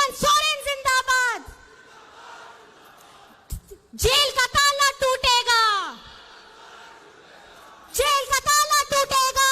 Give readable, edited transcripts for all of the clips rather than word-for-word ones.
हेमंत सोरेन जिंदाबाद। जेल का ताला टूटेगा, जेल का ताला टूटेगा,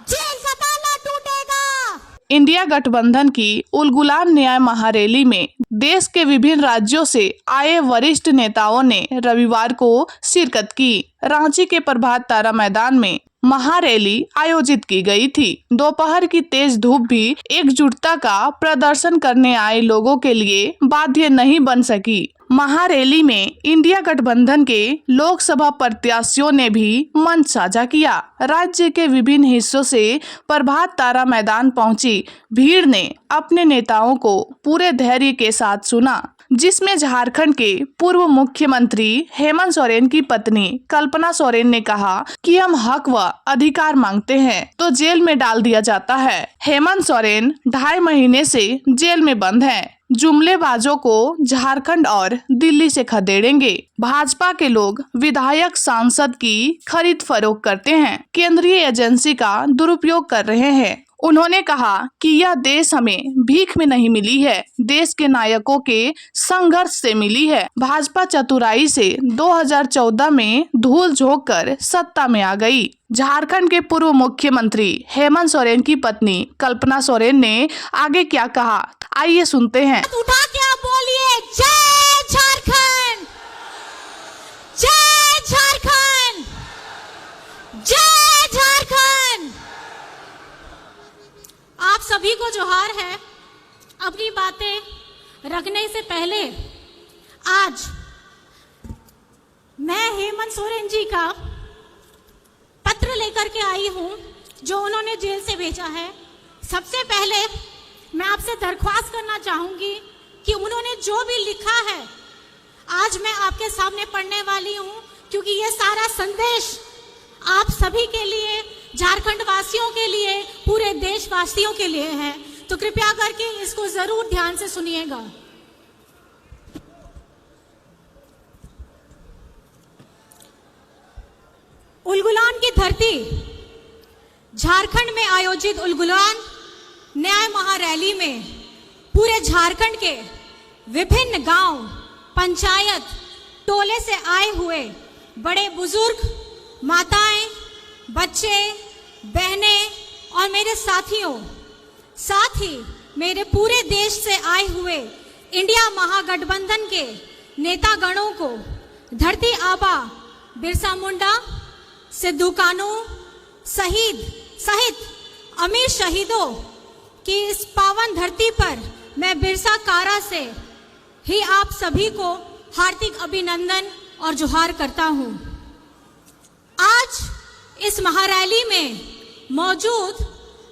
जेल का ताला टूटेगा। इंडिया गठबंधन की उलगुलान न्याय महारैली में देश के विभिन्न राज्यों से आए वरिष्ठ नेताओं ने रविवार को शिरकत की। रांची के प्रभात तारा मैदान में महारैली आयोजित की गई थी। दोपहर की तेज धूप भी एकजुटता का प्रदर्शन करने आए लोगों के लिए बाध्य नहीं बन सकी। महारैली में इंडिया गठबंधन के लोकसभा प्रत्याशियों ने भी मंच साझा किया। राज्य के विभिन्न हिस्सों से प्रभात तारा मैदान पहुंची भीड़ ने अपने नेताओं को पूरे धैर्य के साथ सुना, जिसमें झारखंड के पूर्व मुख्यमंत्री हेमंत सोरेन की पत्नी कल्पना सोरेन ने कहा कि हम हक व अधिकार मांगते हैं तो जेल में डाल दिया जाता है। हेमंत सोरेन 2.5 महीने से जेल में बंद हैं। जुमलेबाजों को झारखंड और दिल्ली से खदेड़ेंगे। भाजपा के लोग विधायक सांसद की खरीद फरोख्त करते हैं, केंद्रीय एजेंसी का दुरुपयोग कर रहे हैं। उन्होंने कहा कि यह देश हमें भीख में नहीं मिली है, देश के नायकों के संघर्ष से मिली है। भाजपा चतुराई से 2014 में धूल झोंक कर सत्ता में आ गई। झारखंड के पूर्व मुख्यमंत्री हेमंत सोरेन की पत्नी कल्पना सोरेन ने आगे क्या कहा, आइए सुनते हैं। उठा के आप बोलिए जय झारखंड, जय झारखंड, जय झारखंड। आप सभी को जोहार है। अपनी बातें रखने से पहले आज मैं हेमंत सोरेन जी का पत्र लेकर के आई हूं जो उन्होंने जेल से भेजा है। सबसे पहले मैं आपसे दरख्वास्त करना चाहूंगी कि उन्होंने जो भी लिखा है आज मैं आपके सामने पढ़ने वाली हूं, क्योंकि ये सारा संदेश आप सभी के लिए, झारखंड वासियों के लिए, पूरे देशवासियों के लिए है। तो कृपया करके इसको जरूर ध्यान से सुनिएगा। उलगुलान की धरती, झारखंड में आयोजित उलगुलान न्याय महारैली में पूरे झारखंड के विभिन्न गांव, पंचायत, टोले से आए हुए बड़े बुजुर्ग, माताएं, बच्चे, बहनें और मेरे साथियों, साथ ही मेरे पूरे देश से आए हुए इंडिया महागठबंधन के नेतागणों को धरती आबा बिरसा मुंडा, सिद्धू कानू सहित अमीर शहीदों की इस पावन धरती पर मैं बिरसा कारा से ही आप सभी को हार्दिक अभिनंदन और जोहार करता हूं। आज इस महारैली में मौजूद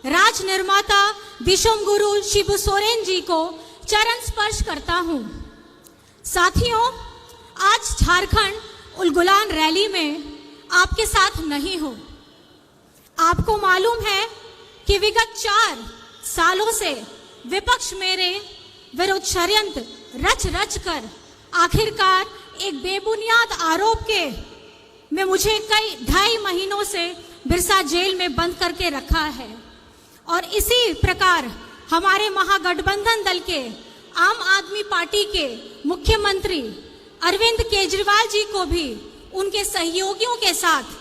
राज निर्माता विश्व गुरु शिबू सोरेन जी को चरण स्पर्श करता हूं। साथियों, आज झारखंड उलगुलान रैली में आपके साथ नहीं हूं। आपको मालूम है कि विगत 4 सालों से विपक्ष मेरे विरुद्ध षड्यंत्र रच कर आखिरकार एक बेबुनियाद आरोप के में मुझे कई 2.5 महीनों से बिरसा जेल में बंद करके रखा है। और इसी प्रकार हमारे महागठबंधन दल के आम आदमी पार्टी के मुख्यमंत्री अरविंद केजरीवाल जी को भी उनके सहयोगियों के साथ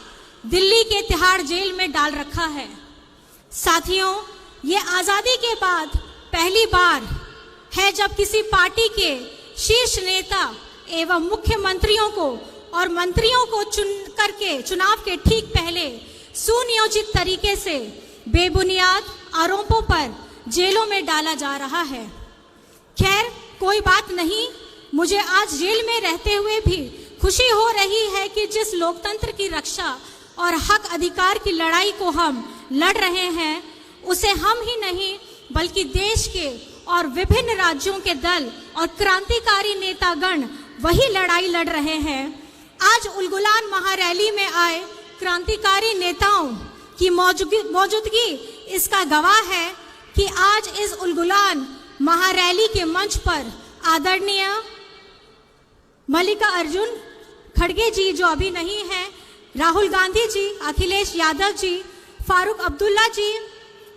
दिल्ली के तिहाड़ जेल में डाल रखा है। साथियों, ये आजादी के बाद पहली बार है जब किसी पार्टी के शीर्ष नेता एवं मुख्यमंत्रियों को और मंत्रियों को चुन करके चुनाव के ठीक पहले सुनियोजित तरीके से बेबुनियाद आरोपों पर जेलों में डाला जा रहा है। खैर, कोई बात नहीं, मुझे आज जेल में रहते हुए भी खुशी हो रही है कि जिस लोकतंत्र की रक्षा और हक अधिकार की लड़ाई को हम लड़ रहे हैं, उसे हम ही नहीं बल्कि देश के और विभिन्न राज्यों के दल और क्रांतिकारी नेतागण वही लड़ाई लड़ रहे हैं। आज उलगुलान महारैली में आए क्रांतिकारी नेताओं की मौजूदगी इसका गवाह है कि आज इस उलगुलान महारैली के मंच पर आदरणीय मल्लिकार्जुन खड़गे जी जो अभी नहीं है, राहुल गांधी जी, अखिलेश यादव जी, फारूक अब्दुल्ला जी,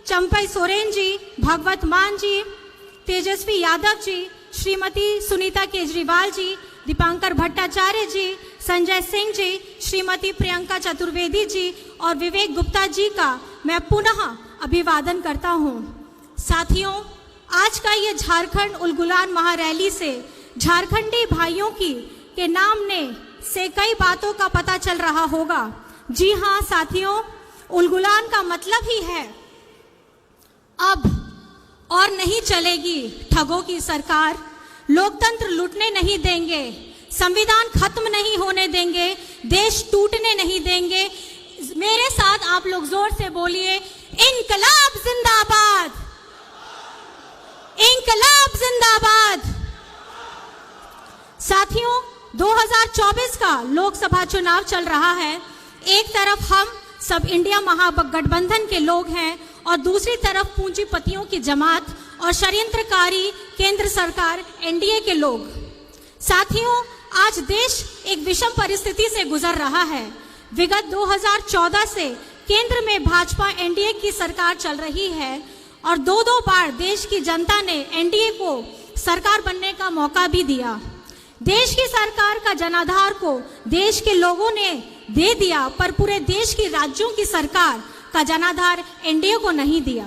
चंपई सोरेन जी, भगवत मान जी, तेजस्वी यादव जी, श्रीमती सुनीता केजरीवाल जी, दीपांकर भट्टाचार्य जी, संजय सिंह जी, श्रीमती प्रियंका चतुर्वेदी जी और विवेक गुप्ता जी का मैं पुनः अभिवादन करता हूँ। साथियों, आज का ये झारखंड उलगुलान महारैली से झारखंडी भाइयों के नाम ने से कई बातों का पता चल रहा होगा। जी हाँ साथियों, उलगुलान का मतलब ही है अब और नहीं चलेगी ठगों की सरकार, लोकतंत्र लूटने नहीं देंगे, संविधान खत्म नहीं होने देंगे, देश टूटने नहीं देंगे। मेरे साथ आप लोग जोर से बोलिए, इनकलाब जिंदाबाद, इनकलाब जिंदाबाद। साथियों, 2024 का लोकसभा चुनाव चल रहा है। एक तरफ हम सब इंडिया महागठबंधन के लोग हैं और दूसरी तरफ पूंजीपतियों की जमात और षड्यंत्रकारी केंद्र सरकार एनडीए के लोग। साथियों, आज देश एक विषम परिस्थिति से गुजर रहा है। विगत 2014 से केंद्र में भाजपा एनडीए की सरकार चल रही है और दो बार देश की जनता ने एनडीए को सरकार बनने का मौका भी दिया। देश की सरकार का जनाधार को देश के लोगों ने दे दिया, पर पूरे देश की राज्यों की सरकार का जनाधार एनडीए को नहीं दिया।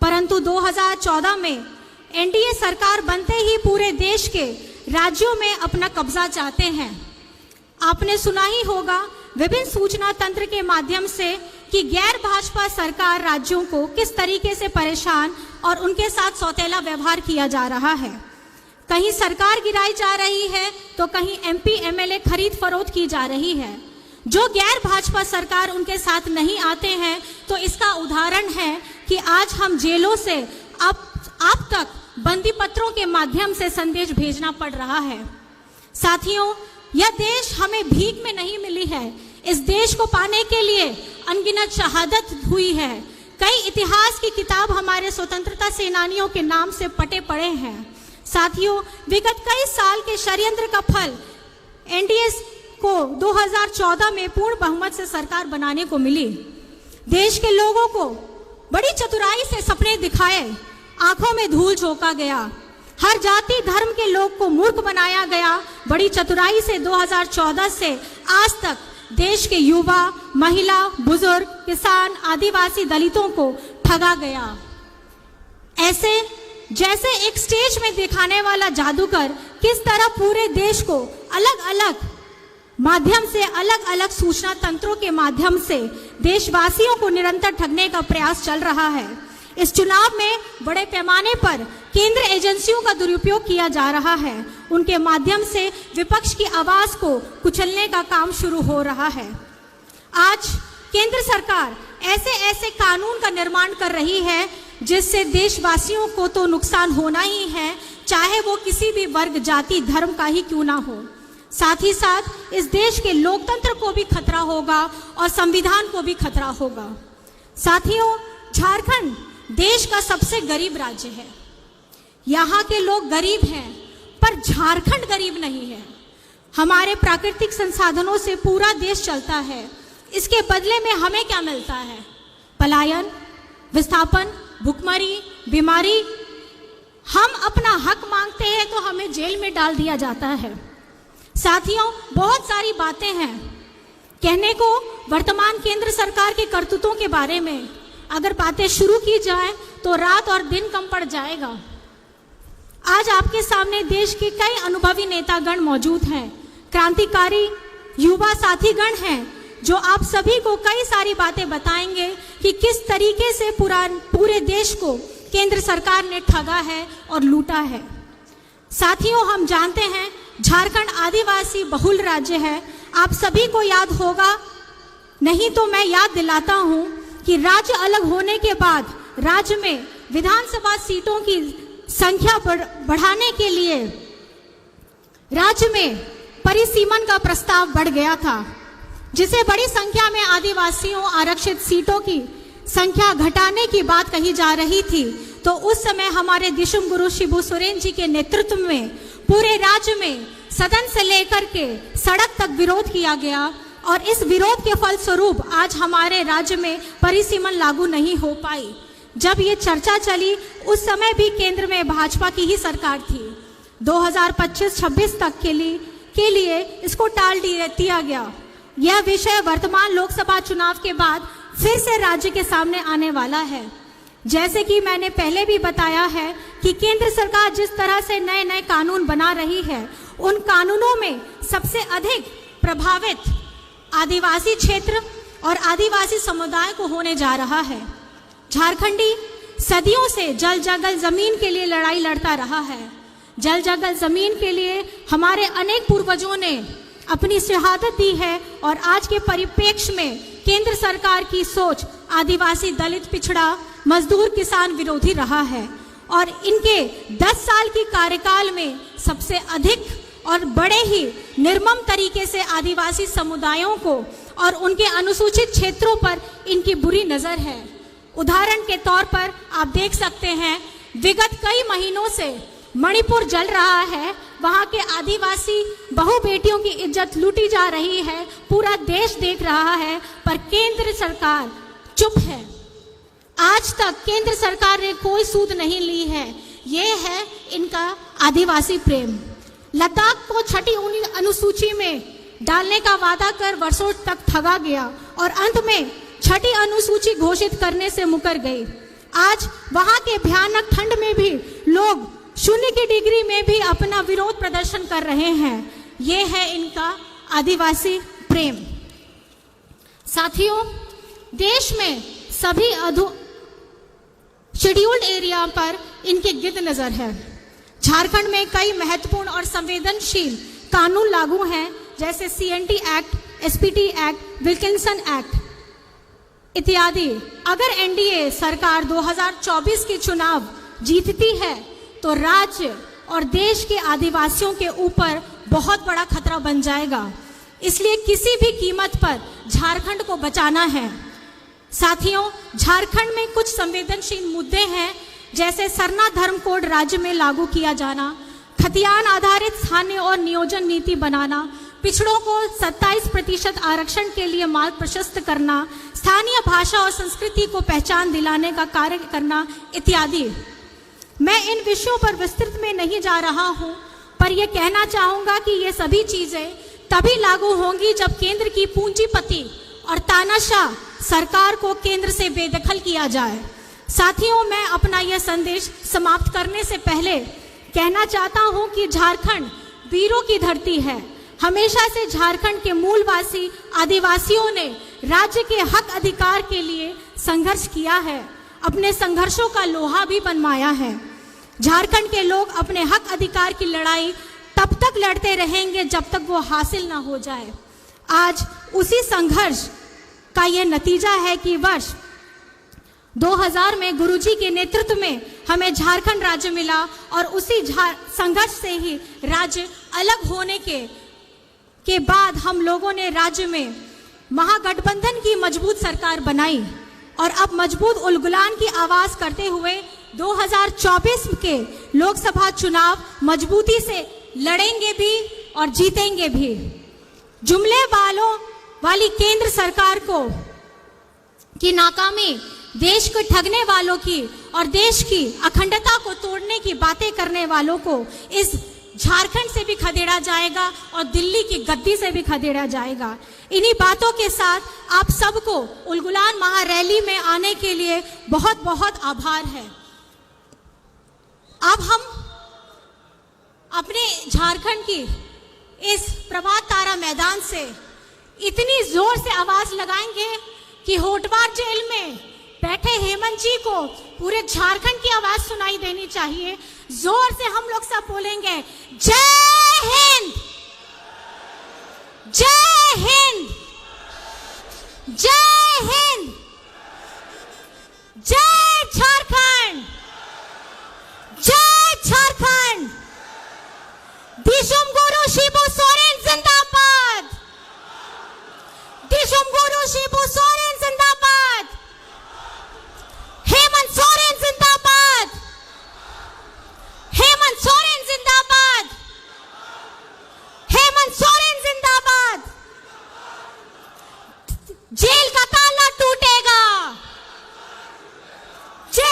परंतु 2014 में एनडीए सरकार बनते ही पूरे देश के राज्यों में अपना कब्जा चाहते हैं। आपने सुना ही होगा विभिन्न सूचना तंत्र के माध्यम से कि गैर भाजपा सरकार राज्यों को किस तरीके से परेशान और उनके साथ सौतेला व्यवहार किया जा रहा है। कहीं सरकार गिराई जा रही है तो कहीं एमपी एमएलए खरीद फरोख्त की जा रही है। जो गैर भाजपा सरकार उनके साथ नहीं आते हैं तो इसका उदाहरण है कि आज हम जेलों से आप तक बंदी पत्रों के माध्यम से संदेश भेजना पड़ रहा है। साथियों, यह देश हमें भीख में नहीं मिली है। इस देश को पाने के लिए अनगिनत शहादत हुई है। कई इतिहास की किताब हमारे स्वतंत्रता सेनानियों के नाम से पटे पड़े हैं। साथियों, विगत कई साल के षड्यंत्र का फल एनडीए को 2014 में पूर्ण बहुमत से सरकार बनाने को मिली। देश के लोगों को बड़ी चतुराई से सपने दिखाए, आंखों में धूल झोंका गया, हर जाति धर्म के लोग को मूर्ख बनाया गया। बड़ी चतुराई से 2014 से आज तक देश के युवा, महिला, बुजुर्ग, किसान, आदिवासी, दलितों को ठगा गया। ऐसे जैसे एक स्टेज में दिखाने वाला जादूगर किस तरह पूरे देश को अलग अलग माध्यम से, अलग अलग सूचना तंत्रों के माध्यम से देशवासियों को निरंतर ठगने का प्रयास चल रहा है। इस चुनाव में बड़े पैमाने पर केंद्र एजेंसियों का दुरुपयोग किया जा रहा है। उनके माध्यम से विपक्ष की आवाज को कुचलने का काम शुरू हो रहा है। आज केंद्र सरकार ऐसे ऐसे कानून का निर्माण कर रही है जिससे देशवासियों को तो नुकसान होना ही है, चाहे वो किसी भी वर्ग, जाति, धर्म का ही क्यों ना हो। साथ ही साथ इस देश के लोकतंत्र को भी खतरा होगा और संविधान को भी खतरा होगा। साथियों, झारखंड देश का सबसे गरीब राज्य है। यहाँ के लोग गरीब हैं, पर झारखंड गरीब नहीं है। हमारे प्राकृतिक संसाधनों से पूरा देश चलता है। इसके बदले में हमें क्या मिलता है? पलायन, विस्थापन, भुखमरी, बीमारी। हम अपना हक मांगते हैं तो हमें जेल में डाल दिया जाता है। साथियों, बहुत सारी बातें हैं कहने को वर्तमान केंद्र सरकार के करतूतों के बारे में। अगर बातें शुरू की जाए तो रात और दिन कम पड़ जाएगा। आज आपके सामने देश के कई अनुभवी नेतागण मौजूद हैं, क्रांतिकारी युवा साथीगण हैं जो आप सभी को कई सारी बातें बताएंगे कि किस तरीके से पूरे देश को केंद्र सरकार ने ठगा है और लूटा है। साथियों, हम जानते हैं झारखंड आदिवासी बहुल राज्य है। आप सभी को याद होगा, नहीं तो मैं याद दिलाता हूं कि राज्य अलग होने के बाद राज्य में विधानसभा सीटों की संख्या बढ़ाने के लिए राज्य में परिसीमन का प्रस्ताव बढ़ गया था, जिसे बड़ी संख्या में आदिवासियों आरक्षित सीटों की संख्या घटाने की बात कही जा रही थी। तो उस समय हमारे दिशुम गुरु शिबू सोरेन जी के नेतृत्व में पूरे राज्य में सदन से लेकर के सड़क तक विरोध किया गया और इस विरोध के फलस्वरूप आज हमारे राज्य में परिसीमन लागू नहीं हो पाई। जब ये चर्चा चली उस समय भी केंद्र में भाजपा की ही सरकार थी। 2025-26 तक के लिए इसको टाल दिया गया। यह विषय वर्तमान लोकसभा चुनाव के बाद फिर से राज्य के सामने आने वाला है। जैसे कि मैंने पहले भी बताया है कि केंद्र सरकार जिस तरह से नए नए कानून बना रही है, उन कानूनों में सबसे अधिक प्रभावित आदिवासी क्षेत्र और आदिवासी समुदाय को होने जा रहा है। झारखंडी सदियों से जल जंगल जमीन के लिए लड़ाई लड़ता रहा है। जल जंगल जमीन के लिए हमारे अनेक पूर्वजों ने अपनी शहादत दी है और आज के परिप्रेक्ष्य में केंद्र सरकार की सोच आदिवासी, दलित, पिछड़ा, मजदूर, किसान विरोधी रहा है और इनके 10 साल की कार्यकाल में सबसे अधिक और बड़े ही निर्मम तरीके से आदिवासी समुदायों को और उनके अनुसूचित क्षेत्रों पर इनकी बुरी नजर है। उदाहरण के तौर पर आप देख सकते हैं, विगत कई महीनों से मणिपुर जल रहा है, वहां के आदिवासी बहु बेटियों की इज्जत लूटी जा रही है, पूरा देश देख रहा है, पर केंद्र सरकार चुप है। आज तक केंद्र सरकार ने कोई सूद नहीं ली है। ये है इनका आदिवासी प्रेम। लद्दाख को छठी अनुसूची में डालने का वादा कर वर्षों तक ठगा गया और अंत में छठी अनुसूची घोषित करने से मुकर गई। आज वहां के भयानक ठंड में भी लोग 0 की डिग्री में भी अपना विरोध प्रदर्शन कर रहे हैं। ये है इनका आदिवासी प्रेम। साथियों, देश में सभी शेड्यूल्ड एरिया पर इनकी गिद्ध नजर है। झारखंड में कई महत्वपूर्ण और संवेदनशील कानून लागू हैं, जैसे CNT act, SPT act, Wilkinson act इत्यादि। अगर NDA सरकार 2024 के चुनाव जीतती है तो राज्य और देश के आदिवासियों के ऊपर बहुत बड़ा खतरा बन जाएगा। इसलिए किसी भी कीमत पर झारखंड को बचाना है। साथियों, झारखंड में कुछ संवेदनशील मुद्दे हैं, जैसे सरना धर्म कोड राज्य में लागू किया जाना, खतियान आधारित स्थानीय और नियोजन नीति बनाना, पिछड़ों को 27% आरक्षण के लिए मार्ग प्रशस्त करना, स्थानीय भाषा और संस्कृति को पहचान दिलाने का कार्य करना इत्यादि। मैं इन विषयों पर विस्तृत में नहीं जा रहा हूं, पर यह कहना चाहूंगा कि ये सभी चीजें तभी लागू होंगी जब केंद्र की पूंजीपति और तानाशाह सरकार को केंद्र से बेदखल किया जाए। साथियों, मैं अपना यह संदेश समाप्त करने से पहले कहना चाहता हूं कि झारखंड वीरों की धरती है। हमेशा से झारखंड के मूलवासी आदिवासियों ने राज्य के हक अधिकार के लिए संघर्ष किया है, अपने संघर्षों का लोहा भी बनवाया है। झारखंड के लोग अपने हक अधिकार की लड़ाई तब तक लड़ते रहेंगे जब तक वो हासिल ना हो जाए। आज उसी संघर्ष का यह नतीजा है कि वर्ष 2000 में गुरुजी के नेतृत्व में हमें झारखंड राज्य मिला और उसी संघर्ष से ही राज्य अलग होने के बाद हम लोगों ने राज्य में महागठबंधन की मजबूत सरकार बनाई और अब मजबूत उलगुलान की आवाज करते हुए 2024 के लोकसभा चुनाव मजबूती से लड़ेंगे भी और जीतेंगे भी। जुमले वाली केंद्र सरकार की नाकामी, देश को ठगने वालों की और देश की अखंडता को तोड़ने की बातें करने वालों को इस झारखंड से भी खदेड़ा जाएगा और दिल्ली की गद्दी से भी खदेड़ा जाएगा। इन्हीं बातों के साथ आप सबको उलगुलान महारैली में आने के लिए बहुत बहुत आभार है। अब हम अपने झारखंड की इस प्रभात तारा मैदान से इतनी जोर से आवाज लगाएंगे कि होटवार जेल में बैठे हेमंत जी को पूरे झारखंड की आवाज सुनाई देनी चाहिए। जोर से हम लोग सब बोलेंगे, जय हिंद, जय हिंद, जय हिंद, जय झारखंड, जय झारखंड। दिशुम गुरु शिबू सोरेन जिंदाबाद, दिशुम गुरु शिबू सोरेन जिंदाबाद, हेमंत सोरेन जिंदाबाद, हेमंत सोरेन जिंदाबाद, हेमंत सोरेन जिंदाबाद। जेल का ताला टूटेगा, जेल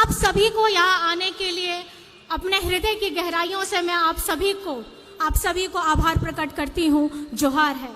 आप सभी को यहाँ आने के लिए अपने हृदय की गहराइयों से मैं आप सभी को आभार प्रकट करती हूँ। जोहार है।